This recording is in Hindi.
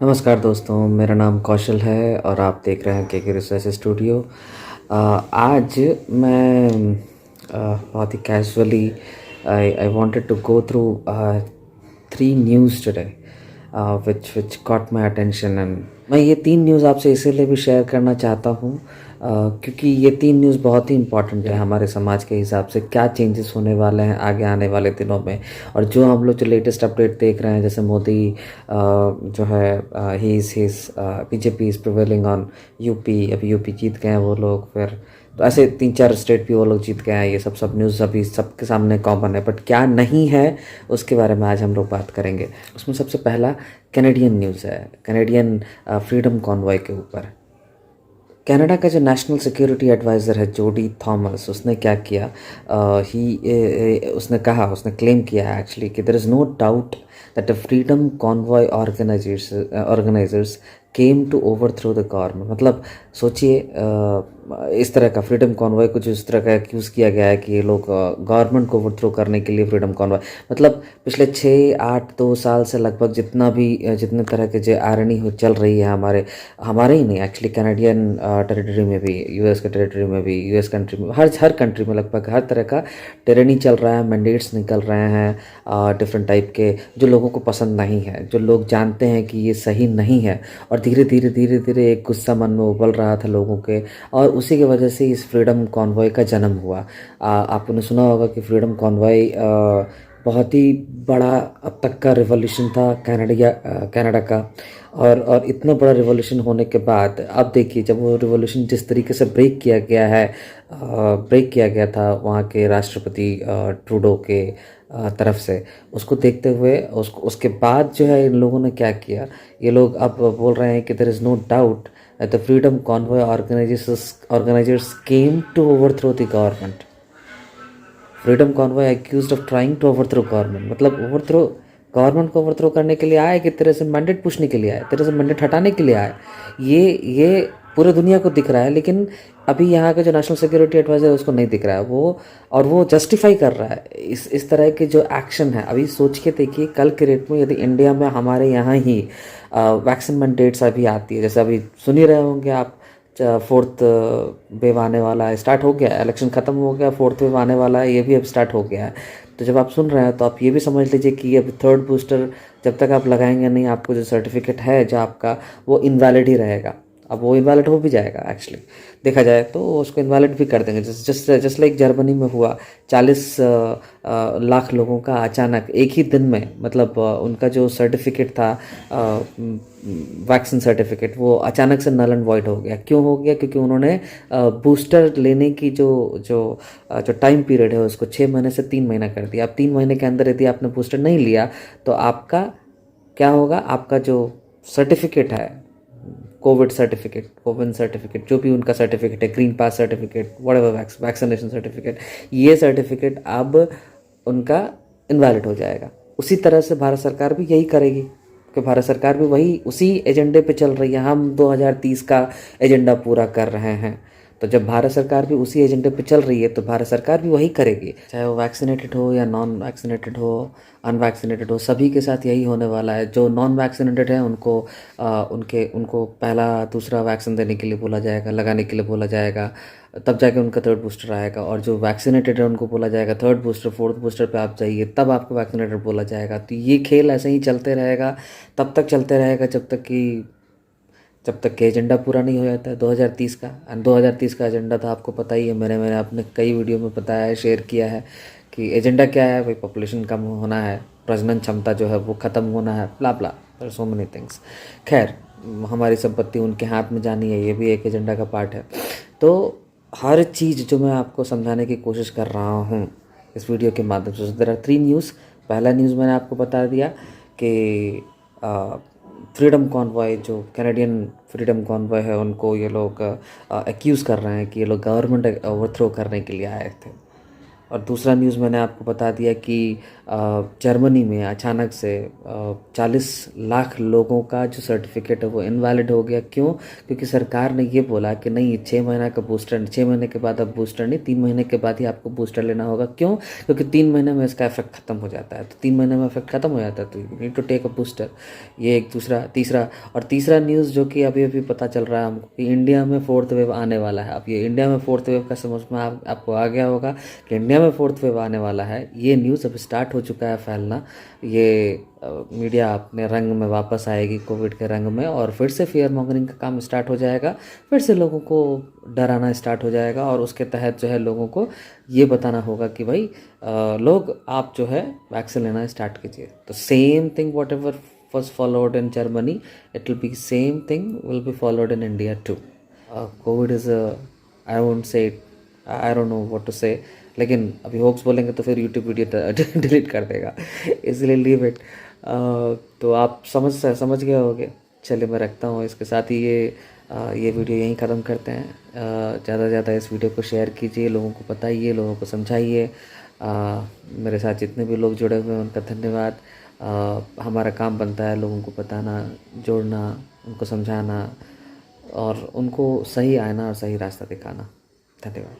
नमस्कार दोस्तों, मेरा नाम कौशल है और आप देख रहे हैं के रिसर्च स्टूडियो। आज मैं बहुत ही casually I wanted to go through three news today which caught my attention and मैं ये तीन न्यूज़ आपसे इसीलिए भी शेयर करना चाहता हूँ क्योंकि ये तीन न्यूज़ बहुत ही इम्पॉर्टेंट है हमारे समाज के हिसाब से। क्या चेंजेस होने वाले हैं आगे आने वाले दिनों में, और जो हम लोग जो लेटेस्ट अपडेट देख रहे हैं, जैसे मोदी जो है ही BJP is prevailing on UP. अभी यूपी जीत गए हैं वो लोग, फिर तो ऐसे तीन चार स्टेट भी वो लोग जीत गए हैं। ये सब न्यूज़ अभी सबके सामने कॉमन है, बट क्या नहीं है उसके बारे में आज हम लोग बात करेंगे। उसमें सबसे पहला कैनेडियन न्यूज़ है, कैनेडियन फ्रीडम कॉन्वॉय के ऊपर। कनाडा का जो नेशनल सिक्योरिटी एडवाइज़र है जोडी थॉमस, उसने क्या किया, उसने क्लेम किया है एक्चुअली कि there is no doubt that the freedom convoy organisers came to overthrow the government. मतलब सोचिए, इस तरह का फ्रीडम कॉन्वॉय को जो इस तरह का एक्यूज़ किया गया है कि ये लोग गवर्नमेंट को ओवरथ्रो करने के लिए फ्रीडम कॉन्वॉय, मतलब पिछले 6-8-2 साल से लगभग जितने तरह के जो आर्मी हो चल रही है हमारे ही नहीं, एक्चुअली कैनेडियन टेरिटरी में भी, यूएस के टेरिटरी में भी, यूएस कंट्री में, हर कंट्री में लगभग हर तरह का टेरनी चल रहा है। मैंडेट्स निकल रहे हैं डिफरेंट टाइप के, जो लोगों को पसंद नहीं है, जो लोग जानते हैं कि ये सही नहीं है। और धीरे धीरे एक गुस्सा मन में उबल रहा था लोगों के, और उसी की वजह से इस फ्रीडम कॉन्वॉय का जन्म हुआ। आपने सुना होगा कि फ्रीडम कॉन्वॉय बहुत ही बड़ा अब तक का रिवॉल्यूशन था कनाडा का। और इतना बड़ा रिवॉल्यूशन होने के बाद अब देखिए, जब वो रिवॉल्यूशन जिस तरीके से ब्रेक किया गया था वहाँ के राष्ट्रपति ट्रूडो के तरफ से, उसको देखते हुए उसके बाद जो है इन लोगों ने क्या किया, ये लोग अब बोल रहे हैं कि there is no doubt that the freedom convoy organisers came to overthrow the government. Freedom convoy accused of trying to overthrow government, मतलब गवर्नमेंट को ओवरथ्रो करने के लिए आए कि तेरे से मैंडेट पूछने के लिए आए, तेरे से मैंडेट हटाने के लिए आए। ये पूरे दुनिया को दिख रहा है, लेकिन अभी यहाँ का जो नेशनल सिक्योरिटी एडवाइजर है उसको नहीं दिख रहा है वो जस्टिफाई कर रहा है इस तरह के जो एक्शन है। अभी सोच के देखिए, कल के डेट में यदि इंडिया में हमारे यहाँ ही वैक्सीन मैंडेट्स अभी आती है, जैसे अभी सुन ही रहे होंगे आप, फोर्थ वेव आने वाला है, स्टार्ट हो गया है, इलेक्शन ख़त्म हो गया, फोर्थ वेव आने वाला है, ये भी अब स्टार्ट हो गया है। तो जब आप सुन रहे हैं तो आप ये भी समझ लीजिए कि अब थर्ड बूस्टर जब तक आप लगाएंगे नहीं, आपको जो सर्टिफिकेट है जो आपका, वो इनवैलिड ही रहेगा। अब वो इनवैलिड हो भी जाएगा, एक्चुअली देखा जाए तो उसको इनवैलिड भी कर देंगे। जस्ट लाइक जर्मनी में हुआ, 40 लाख लोगों का अचानक एक ही दिन में, मतलब उनका जो सर्टिफिकेट था, वैक्सीन सर्टिफिकेट, वो अचानक से नल एंड वॉइड हो गया। क्यों हो गया? क्योंकि उन्होंने बूस्टर लेने की जो टाइम पीरियड है उसको 6 महीने से 3 महीना कर दिया। अब 3 महीने के अंदर यदि आपने बूस्टर नहीं लिया तो आपका क्या होगा, आपका जो सर्टिफिकेट है, कोविड सर्टिफिकेट, जो भी उनका सर्टिफिकेट है, ग्रीन पास सर्टिफिकेट, व्हाटएवर, वैक्सीनेशन सर्टिफिकेट, ये सर्टिफिकेट अब उनका इनवैलिड हो जाएगा। उसी तरह से भारत सरकार भी यही करेगी, कि भारत सरकार भी उसी एजेंडे पे चल रही है। हम 2030 का एजेंडा पूरा कर रहे हैं, तो जब भारत सरकार भी उसी एजेंडे पे चल रही है तो भारत सरकार भी वही करेगी, चाहे वो वैक्सीनेटेड हो या नॉन वैक्सीनेटेड हो, अनवैक्सीनेटेड हो, सभी के साथ यही होने वाला है। जो नॉन वैक्सीनेटेड है उनको पहला दूसरा वैक्सीन देने के लिए बोला जाएगा, लगाने के लिए बोला जाएगा, तब जाके उनका थर्ड बूस्टर आएगा। और जो वैक्सीनेटेड है उनको बोला जाएगा थर्ड बूस्टर, फोर्थ बूस्टर पे आप जाइए, तब आपको वैक्सीनेटेड बोला जाएगा। तो ये खेल ऐसे ही चलते रहेगा, तब तक चलते रहेगा जब तक कि एजेंडा पूरा नहीं हो जाता है 2030 का। एंड 2030 का एजेंडा तो आपको पता ही है, मैंने अपने कई वीडियो में बताया है, शेयर किया है कि एजेंडा क्या है भाई। पॉपुलेशन कम होना है, प्रजनन क्षमता जो है वो ख़त्म होना है, ब्ला ब्ला, देयर सो मेनी थिंग्स। खैर, हमारी संपत्ति उनके हाथ में जानी है, ये भी एक एजेंडा का पार्ट है। तो हर चीज़ जो मैं आपको समझाने की कोशिश कर रहा हूँ इस वीडियो के माध्यम से। There are 3 news. पहला न्यूज़ मैंने आपको बता दिया कि फ्रीडम कॉन्वॉय, जो कैनेडियन फ्रीडम कॉन्वॉय है, उनको ये लोग एक्यूज़ कर रहे हैं कि ये लोग गवर्नमेंट ओवरथ्रो करने के लिए आए थे। और दूसरा न्यूज़ मैंने आपको बता दिया कि जर्मनी में अचानक से 40 लाख लोगों का जो सर्टिफिकेट है वो इनवैलिड हो गया। क्यों? क्योंकि सरकार ने ये बोला कि नहीं, 6 महीना का बूस्टर, 6 महीने के बाद अब बूस्टर नहीं, 3 महीने के बाद ही आपको बूस्टर लेना होगा। क्यों? क्योंकि 3 महीने में इसका इफेक्ट खत्म हो जाता है। तो 3 महीने में इफेक्ट खत्म हो जाता है तो you need to take a booster. ये एक दूसरा तीसरा। और तीसरा न्यूज़ जो कि अभी अभी पता चल रहा है हमको कि इंडिया में फोर्थ वेव आने वाला है। अब ये इंडिया में फोर्थ वेव का समझ में आपको आ गया होगा कि इंडिया में फोर्थ वेव आने वाला है। ये न्यूज़ अब स्टार्ट हो चुका है फैलना। ये मीडिया अपने रंग में वापस आएगी, कोविड के रंग में, और फिर से फियर मॉन्गरिंग का काम स्टार्ट हो जाएगा। फिर से लोगों को डराना स्टार्ट हो जाएगा और उसके तहत जो है लोगों को ये बताना होगा कि भाई लोग आप जो है वैक्सीन लेना स्टार्ट कीजिए। तो same thing what ever was followed in Germany, it will be same thing will be followed in India too. COVID is a, I won't say it, I don't know what to say, लेकिन अभी होप्स बोलेंगे तो फिर यूट्यूब वीडियो डिलीट कर देगा, इसलिए लीव इट। तो आप समझ गए होगे। चलिए मैं रखता हूँ। इसके साथ ही ये वीडियो यहीं ख़त्म करते हैं। ज़्यादा से ज़्यादा इस वीडियो को शेयर कीजिए, लोगों को बताइए, लोगों को समझाइए। मेरे साथ जितने भी लोग जुड़े हुए हैं उनका धन्यवाद। हमारा काम बनता है लोगों को बताना, जोड़ना, उनको समझाना और उनको सही आईना और सही रास्ता दिखाना। धन्यवाद।